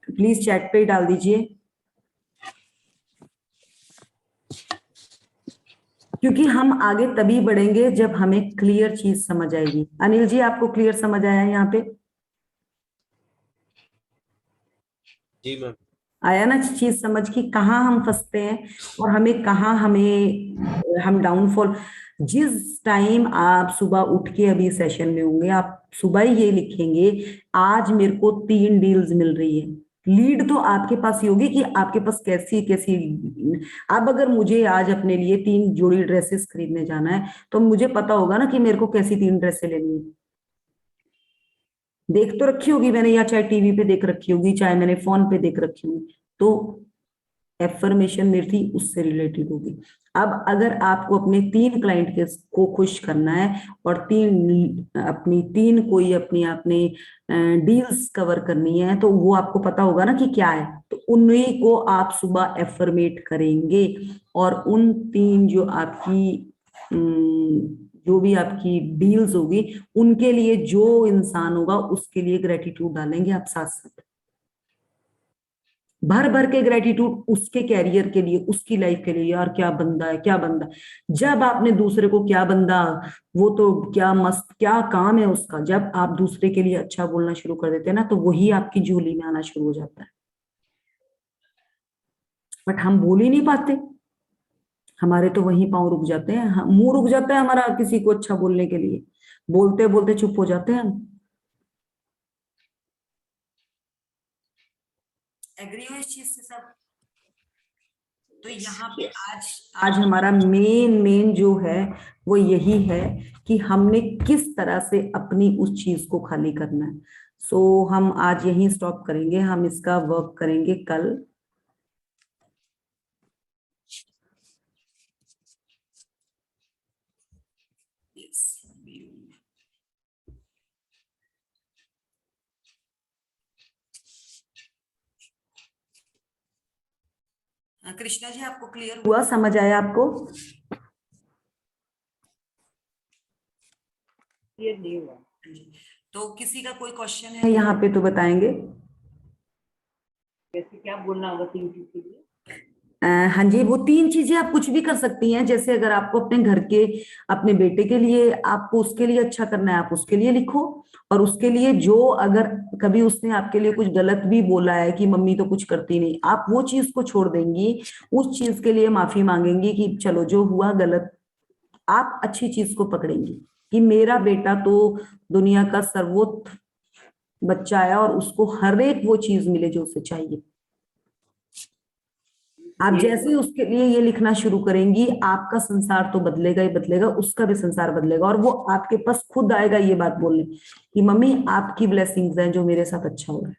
प्लीज चैट पे ही डाल दीजिए, क्योंकि हम आगे तभी बढ़ेंगे जब हमें क्लियर चीज समझ आएगी। अनिल जी, आपको क्लियर समझ आया है यहाँ पे? जी मैम। आया ना चीज समझ की कहाँ हम फंसते हैं और हमें कहाँ हम डाउनफॉल। जिस टाइम आप सुबह उठ के अभी सेशन में होंगे, आप सुबह ही ये लिखेंगे, आज मेरे को 3 डील्स मिल रही है। लीड तो आपके पास ही होगी कि आपके पास कैसी कैसी। अब अगर मुझे आज अपने लिए 3 जोड़ी ड्रेसेस खरीदने जाना है, तो मुझे पता होगा ना कि मेरे को कैसी 3 ड्रेसें लेनी है। देख तो रखी होगी मैंने, या चाहे टीवी पे देख रखी होगी, चाहे मैंने फोन पे देख रखी होगी, तो एफर्मेशन मेरी थी उससे रिलेटेड होगी। अब अगर आपको अपने 3 क्लाइंट के को खुश करना है और 3 कोई अपनी अपने डील्स कवर करनी है, तो वो आपको पता होगा ना कि क्या है, तो उन्हीं को आप सुबह एफर्मेट करेंगे। और उन 3 जो भी आपकी डील्स होगी, उनके लिए जो इंसान होगा उसके लिए ग्रेटिट्यूड डालेंगे आप साथ साथ, भर भर के ग्रेटिट्यूड उसके कैरियर के लिए, उसकी लाइफ के लिए। यार क्या बंदा है, क्या बंदा। जब आपने दूसरे को क्या बंदा, वो तो क्या मस्त, क्या काम है उसका, जब आप दूसरे के लिए अच्छा बोलना शुरू कर देते हैं ना, तो वही आपकी झोली में आना शुरू हो जाता है। बट हम बोल ही नहीं पाते, हमारे तो वहीं पांव रुक जाते हैं, मुंह रुक जाता है हमारा किसी को अच्छा बोलने के लिए, बोलते बोलते चुप हो जाते हैं हम। एग्री हो इस चीज से सब? तो यहाँ पे आज हमारा मेन जो है वो यही है कि हमने किस तरह से अपनी उस चीज को खाली करना है। सो हम आज यहीं स्टॉप करेंगे, हम इसका वर्क करेंगे कल। कृष्णा जी, आपको क्लियर हुआ, समझ आया आपको? क्लियर नहीं हुआ। तो किसी का कोई क्वेश्चन है यहाँ पे तो बताएंगे। जैसे क्या बोलना होगा 3 चीज के लिए? हाँ जी, वो 3 चीजें आप कुछ भी कर सकती हैं। जैसे अगर आपको अपने घर के, अपने बेटे के लिए, आपको उसके लिए अच्छा करना है, आप उसके लिए लिखो। और उसके लिए जो, अगर कभी उसने आपके लिए कुछ गलत भी बोला है कि मम्मी तो कुछ करती नहीं, आप वो चीज को छोड़ देंगी, उस चीज के लिए माफी मांगेंगी कि चलो जो हुआ गलत, आप अच्छी चीज को पकड़ेंगी कि मेरा बेटा तो दुनिया का सर्वोच्च बच्चा है और उसको हर एक वो चीज मिले जो उसे चाहिए। आप जैसे ही उसके लिए ये लिखना शुरू करेंगी, आपका संसार तो बदलेगा ही बदलेगा, उसका भी संसार बदलेगा, और वो आपके पास खुद आएगा ये बात बोलने कि मम्मी आपकी ब्लेसिंग्स हैं जो मेरे साथ अच्छा हो रहा है।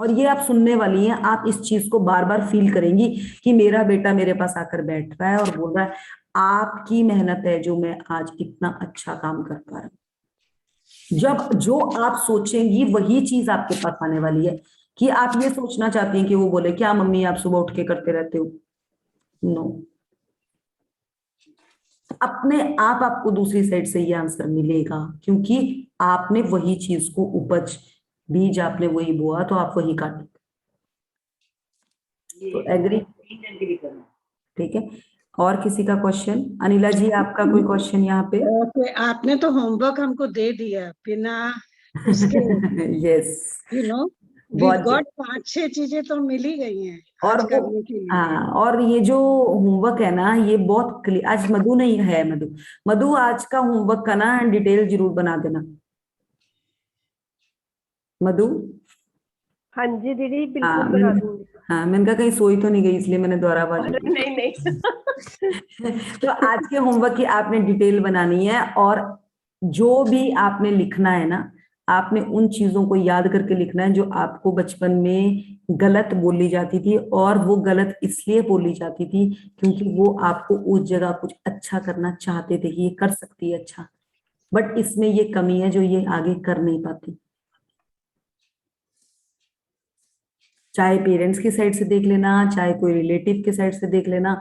और ये आप सुनने वाली हैं, आप इस चीज को बार बार फील करेंगी कि मेरा बेटा मेरे पास आकर बैठ रहा है और बोल रहा है आपकी मेहनत है जो मैं आज इतना अच्छा काम कर पा रहा हूं। जब जो आप सोचेंगी वही चीज आपके पास आने वाली है। कि आप ये सोचना चाहती हैं कि वो बोले क्या मम्मी आप सुबह उठ के करते रहते हो, नो। अपने आप आपको दूसरी साइड से ये आंसर मिलेगा, क्योंकि आपने वही चीज को उपज, बीज आपने वही बोआ तो आप वही काटे। तो एग्री? ठीक है। और किसी का क्वेश्चन? अनिला जी, आपका कोई क्वेश्चन यहाँ पे? ओके, आपने तो होमवर्क हमको दे दिया बिना उसके, यस, वी बहुत गॉट 5-6 चीजें तो मिल ही गई हैं और आज करने के लिए। हाँ, और ये जो होमवर्क है ना, ये बहुत क्लियर। आज मधु नहीं है, मधु आज का होमवर्क का ना डिटेल जरूर बना देना मधु। हाँ जी दीदी, बिल्कुल हाँ, बना दूंगी। हाँ, मैंने कहा कहीं सोई तो नहीं गई, इसलिए मैंने दोबारा आवाज अरे दी। नहीं नहीं। तो आज के होमवर्क की आपने डिटेल बनानी है, और जो भी आपने लिखना है ना, आपने उन चीजों को याद करके लिखना है जो आपको बचपन में गलत बोली जाती थी, और वो गलत इसलिए बोली जाती थी क्योंकि वो आपको उस जगह कुछ अच्छा करना चाहते थे कि ये कर सकती है अच्छा, बट इसमें ये कमी है जो ये आगे कर नहीं पाती। चाहे पेरेंट्स की साइड से देख लेना, चाहे कोई रिलेटिव के साइड से देख लेना,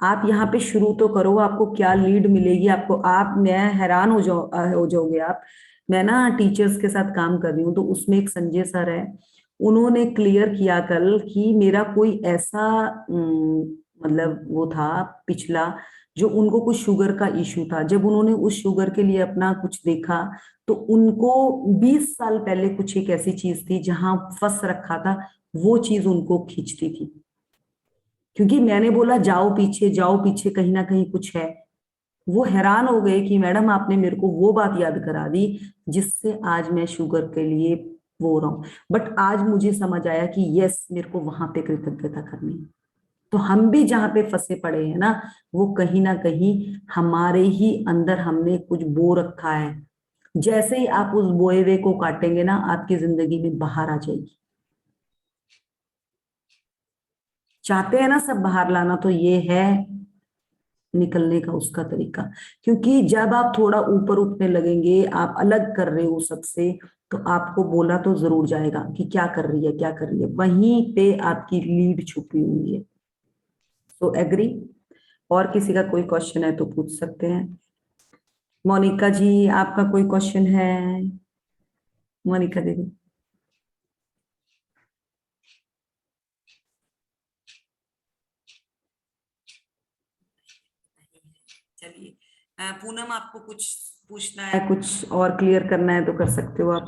आप यहाँ पे शुरू तो करो, आपको क्या लीड मिलेगी आपको, आप मैं हैरान हो जाओगे आप। मैं ना टीचर्स के साथ काम कर रही हूँ, तो उसमें एक संजय सर है, उन्होंने क्लियर किया कल कि मेरा कोई ऐसा मतलब वो था पिछला, जो उनको कुछ शुगर का इशू था, जब उन्होंने उस शुगर के लिए अपना कुछ देखा, तो उनको 20 साल पहले कुछ एक ऐसी चीज थी जहां फंस रखा था, वो चीज उनको खींचती थी, क्योंकि मैंने बोला जाओ पीछे कहीं ना कहीं कुछ है। वो हैरान हो गए कि मैडम आपने मेरे को वो बात याद करा दी जिससे आज मैं शुगर के लिए वो रहा हूं, बट आज मुझे समझ आया कि यस, मेरे को वहां पे कृतज्ञता करनी है। तो हम भी जहां पे फंसे पड़े हैं ना, वो कहीं ना कहीं हमारे ही अंदर हमने कुछ बो रखा है। जैसे ही आप उस बोए हुए को काटेंगे ना, आपकी जिंदगी में बाहर आ जाएगी। चाहते हैं ना सब बाहर लाना, तो ये है निकलने का उसका तरीका। क्योंकि जब आप थोड़ा ऊपर उठने लगेंगे, आप अलग कर रहे हो सबसे, तो आपको बोला तो जरूर जाएगा कि क्या कर रही है क्या कर रही है, वहीं पे आपकी लीड छुपी हुई है। तो एग्री। और किसी का कोई क्वेश्चन है तो पूछ सकते हैं। मोनिका जी, आपका कोई क्वेश्चन है? मोनिका दीदी। चलिए, पूनम, आपको कुछ पूछना है, कुछ और क्लियर करना है तो कर सकते हो आप।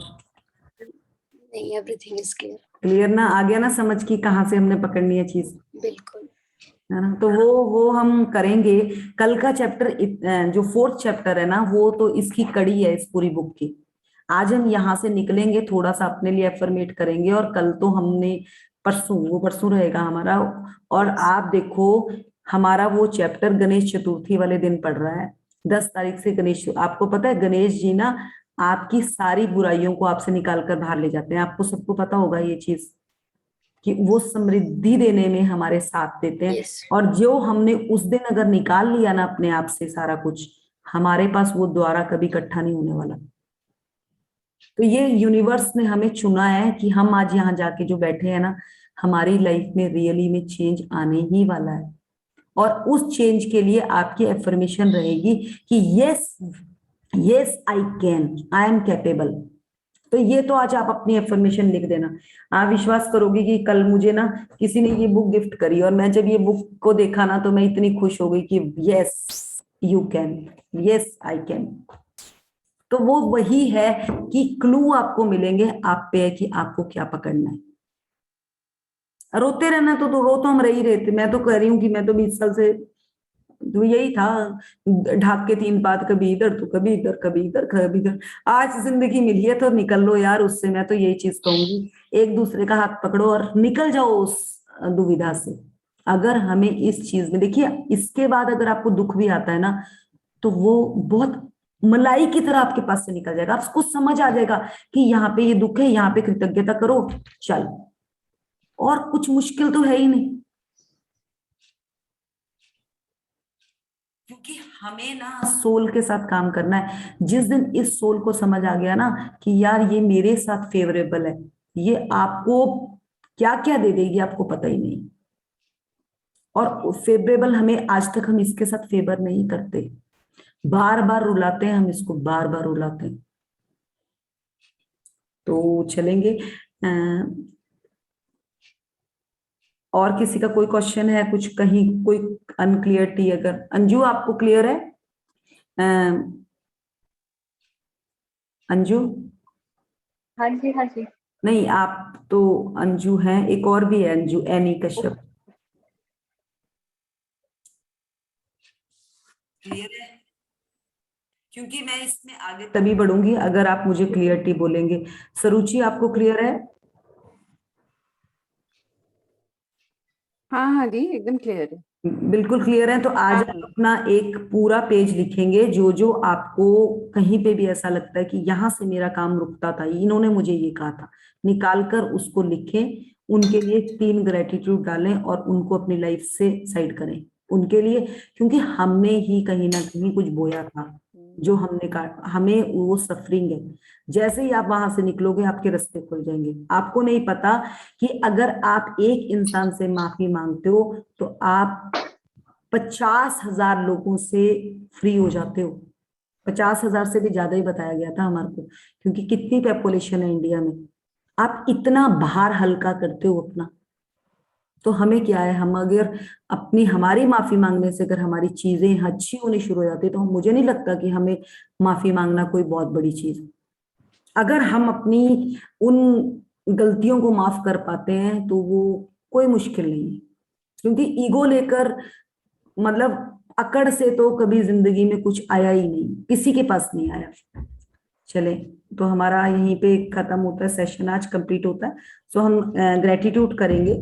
नहीं, एवरीथिंग इज क्लियर। क्लियर ना, आ गया ना समझ की कहाँ से हमने पकड़नी है चीज, बिल्कुल। है ना? तो वो हम करेंगे। कल का चैप्टर जो 4th चैप्टर है ना, वो तो इसकी कड़ी है इस पूरी बुक की। आज हम यहाँ से निकलेंगे, थोड़ा सा अपने लिए एफर्मेट करेंगे, और कल तो हमने परसों रहेगा हमारा। और आप देखो, हमारा वो चैप्टर गणेश चतुर्थी वाले दिन पड़ रहा है, 10 तारीख से गणेश। आपको पता है गणेश जी ना आपकी सारी बुराइयों को आपसे निकाल कर बाहर ले जाते हैं, आपको सबको पता होगा ये चीज, कि वो समृद्धि देने में हमारे साथ देते हैं। यस। और जो हमने उस दिन अगर निकाल लिया ना अपने आप से सारा कुछ, हमारे पास वो द्वारा कभी इकट्ठा नहीं होने वाला। तो ये यूनिवर्स ने हमें चुना है कि हम आज यहाँ जाके जो बैठे हैं ना, हमारी लाइफ में रियली में चेंज आने ही वाला है। और उस चेंज के लिए आपकी एफर्मेशन रहेगी कि yes, yes I can, I am capable. तो ये तो आज आप अपनी एफर्मेशन लिख देना। आप विश्वास करोगे कि कल मुझे ना किसी ने ये बुक गिफ्ट करी, और मैं जब ये बुक को देखा ना, तो मैं इतनी खुश हो गई कि yes you can, yes I can. तो वो वही है कि क्लू आपको मिलेंगे, आप पे है कि आपको क्या पकड़ना है। रोते रहना तो रो तो हम रह ही रहे थे। मैं तो कह रही हूँ कि मैं तो 20 साल से तो यही था, ढाक के 3 पात, कभी इधर तो कभी इधर, कभी इधर कभी इधर। आज जिंदगी मिली है तो निकल लो यार उससे, मैं तो यही चीज कहूंगी, एक दूसरे का हाथ पकड़ो और निकल जाओ उस दुविधा से। अगर हमें इस चीज में देखिए, इसके बाद अगर आपको दुख भी आता है ना, तो वो बहुत मलाई की तरह आपके पास से निकल जाएगा। आपको समझ आ जाएगा कि यहाँ पे ये दुख है, यहाँ पे कृतज्ञता करो, चल, और कुछ मुश्किल तो है ही नहीं। क्योंकि हमें ना सोल के साथ काम करना है। जिस दिन इस सोल को समझ आ गया ना कि यार ये मेरे साथ फेवरेबल है, ये आपको क्या क्या दे देगी आपको पता ही नहीं। और फेवरेबल, हमें आज तक हम इसके साथ फेवर नहीं करते, बार बार रुलाते हैं हम इसको, बार बार रुलाते हैं। तो चलेंगे। और किसी का कोई क्वेश्चन है, कुछ कहीं कोई अनक्लियरिटी? अगर अंजू आपको क्लियर है? अंजू? हाँ जी हाँ जी। नहीं, आप तो अंजू हैं, एक और भी है अंजू, एनी कश्यप। क्लियर है? क्योंकि मैं इसमें आगे तभी बढ़ूंगी अगर आप मुझे क्लियरिटी बोलेंगे। सरुचि, आपको क्लियर है? हाँ हाँ दी, एकदम क्लियर है। बिल्कुल क्लियर है। तो आज हाँ। आप अपना एक पूरा पेज लिखेंगे, जो जो आपको कहीं पे भी ऐसा लगता है कि यहाँ से मेरा काम रुकता था, इन्होंने मुझे ये कहा था, निकाल कर उसको लिखें। उनके लिए 3 ग्रेटिट्यूड डालें और उनको अपनी लाइफ से साइड करें उनके लिए, क्योंकि हमने ही कहीं ना कहीं कुछ बोया था जो हमने कहा, हमें वो सफरिंग है। जैसे ही आप वहां से निकलोगे आपके रास्ते खुल जाएंगे। आपको नहीं पता कि अगर आप एक इंसान से माफी मांगते हो तो आप 50,000 लोगों से फ्री हो जाते हो। 50,000 से भी ज्यादा ही बताया गया था हमारे को, क्योंकि कितनी पॉपुलेशन है इंडिया में। आप इतना भार हल्का करते हो अपना, तो हमें क्या है, हम अगर अपनी हमारी माफी मांगने से अगर हमारी चीजें अच्छी होनी शुरू हो जाती है, तो मुझे नहीं लगता कि हमें माफी मांगना कोई बहुत बड़ी चीज है। अगर हम अपनी उन गलतियों को माफ कर पाते हैं तो वो कोई मुश्किल नहीं है, क्योंकि ईगो लेकर मतलब अकड़ से तो कभी जिंदगी में कुछ आया ही नहीं, किसी के पास नहीं आया। चले, तो हमारा यहीं पे खत्म होता है सेशन, आज कंप्लीट होता है। सो हम ग्रेटिट्यूड करेंगे।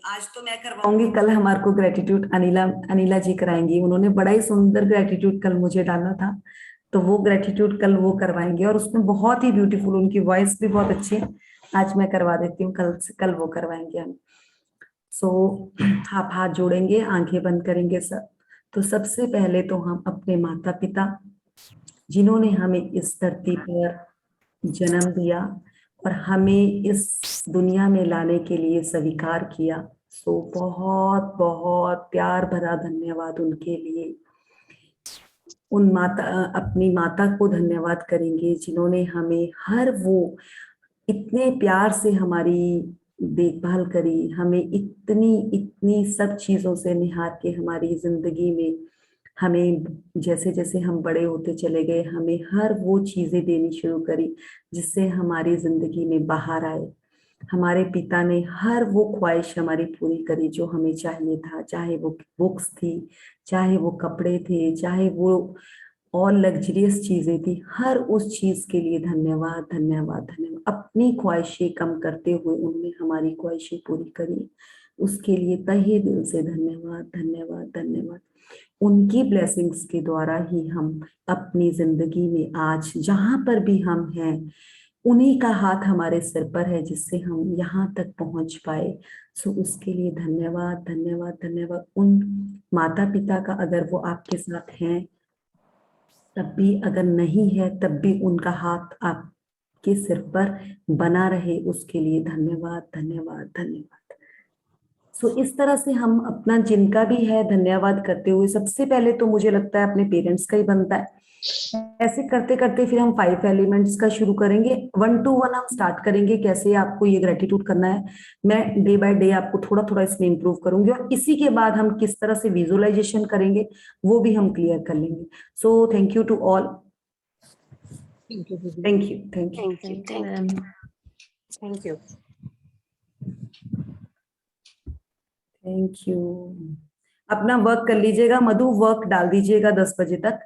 आज तो मैं करवाऊंगी, कल हमारे को ग्रेटिट्यूड अनिला जी कराएंगी। उन्होंने बड़ा ही सुंदर ग्रेटिट्यूड कल मुझे डाला था, तो वो ग्रेटिट्यूड कल वो करवाएंगे, और उसमें बहुत ही ब्यूटीफुल, उनकी वॉइस भी बहुत अच्छी है। आज मैं करवा देती हूँ, कल वो करवाएंगे हम। सो आप हाथ जोड़ेंगे, आंखें बंद करेंगे सब। तो सबसे पहले तो हम अपने माता पिता, जिन्होंने हमें इस धरती पर जन्म दिया और हमें इस दुनिया में लाने के लिए स्वीकार किया, सो बहुत बहुत प्यार भरा धन्यवाद उनके लिए। उन माता, अपनी माता को धन्यवाद करेंगे जिन्होंने हमें हर वो इतने प्यार से हमारी देखभाल करी, हमें इतनी इतनी सब चीजों से निहार के हमारी जिंदगी में हमें जैसे जैसे हम बड़े होते चले गए, हमें हर वो चीजें देनी शुरू करी जिससे हमारी जिंदगी में बाहर आए। हमारे पिता ने हर वो ख्वाहिश हमारी पूरी करी जो हमें चाहिए था, चाहे वो बुक्स थी, चाहे वो कपड़े थे, चाहे वो और लग्जरियस चीजें थी। हर उस चीज के लिए धन्यवाद धन्यवाद धन्यवाद। अपनी ख्वाहिशें कम करते हुए उन्होंने हमारी ख्वाहिशें पूरी करी, उसके लिए तहे दिल से धन्यवाद धन्यवाद धन्यवाद। उनकी ब्लेसिंग्स के द्वारा ही हम अपनी जिंदगी में आज जहां पर भी हम हैं, उन्हीं का हाथ हमारे सिर पर है जिससे हम यहाँ तक पहुंच पाए। सो उसके लिए धन्यवाद धन्यवाद धन्यवाद। उन माता पिता का, अगर वो आपके साथ हैं तब भी, अगर नहीं है तब भी, उनका हाथ आपके सिर पर बना रहे, उसके लिए धन्यवाद धन्यवाद धन्यवाद। सो इस तरह से हम अपना जिनका भी है धन्यवाद करते हुए, सबसे पहले तो मुझे लगता है अपने पेरेंट्स का ही बनता है। ऐसे करते करते फिर हम 5 एलिमेंट्स का शुरू करेंगे, 1 to 1 हम स्टार्ट करेंगे कैसे आपको ये ग्रेटिट्यूड करना है। मैं डे बाय डे आपको थोड़ा थोड़ा इसमें इंप्रूव करूंगी, और इसी के बाद हम किस तरह से विजुअलाइजेशन करेंगे वो भी हम क्लियर कर लेंगे। So thank you to all. Thank you, दीदी। Thank you thank you thank you. Thank you. Thank you. अपना वर्क कर लीजिएगा, मधु वर्क डाल दीजिएगा 10 बजे तक।